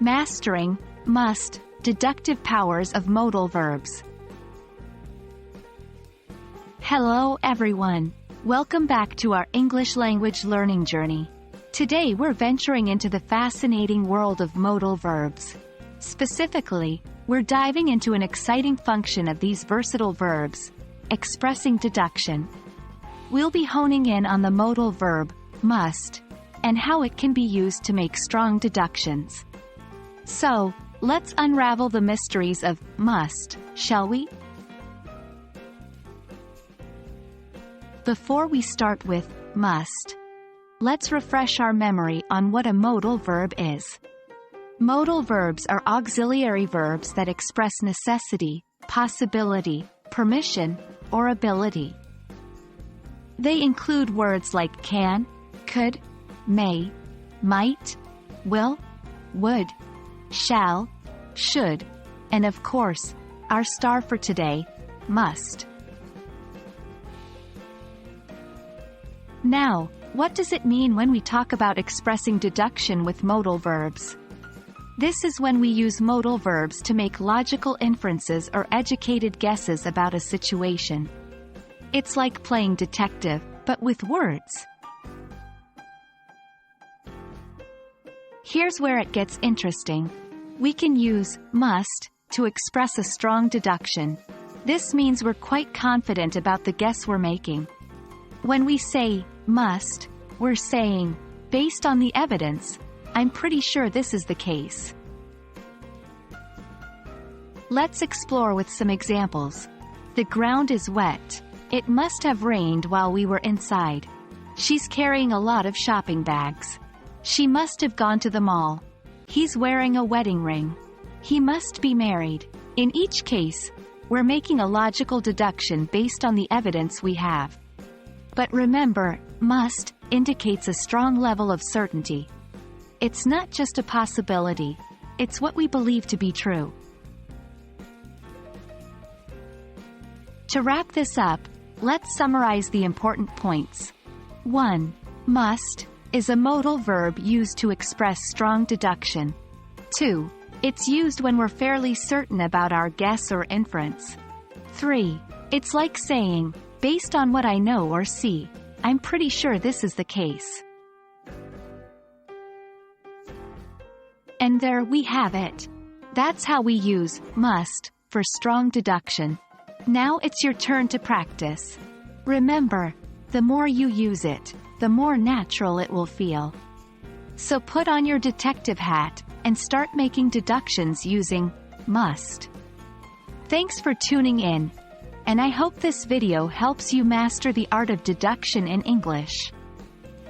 Mastering, must, deductive powers of modal verbs. Hello everyone. Welcome back to our English language learning journey. Today we're venturing into the fascinating world of modal verbs. Specifically, we're diving into an exciting function of these versatile verbs, expressing deduction. We'll be honing in on the modal verb, must, and how it can be used to make strong deductions. So, let's unravel the mysteries of must, shall we? Before we start with must, let's refresh our memory on what a modal verb is. Modal verbs are auxiliary verbs that express necessity, possibility, permission, or ability. They include words like can, could, may, might, will, would, shall, should, and of course, our star for today, must. Now, what does it mean when we talk about expressing deduction with modal verbs? This is when we use modal verbs to make logical inferences or educated guesses about a situation. It's like playing detective, but with words. Here's where it gets interesting. We can use must to express a strong deduction. This means we're quite confident about the guess we're making. When we say must, we're saying, based on the evidence, I'm pretty sure this is the case. Let's explore with some examples. The ground is wet. It must have rained while we were inside. She's carrying a lot of shopping bags. She must have gone to the mall. He's wearing a wedding ring. He must be married. In each case, we're making a logical deduction based on the evidence we have. But remember, must indicates a strong level of certainty. It's not just a possibility, it's what we believe to be true. To wrap this up, let's summarize the important points. 1. Must is a modal verb used to express strong deduction. 2. It's used when we're fairly certain about our guess or inference. 3. It's like saying, based on what I know or see, I'm pretty sure this is the case. And there we have it. That's how we use must for strong deduction. Now it's your turn to practice. Remember, the more you use it, the more natural it will feel. So put on your detective hat and start making deductions using must. Thanks for tuning in, and I hope this video helps you master the art of deduction in English.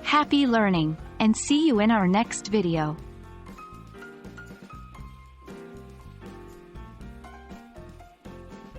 Happy learning, and see you in our next video.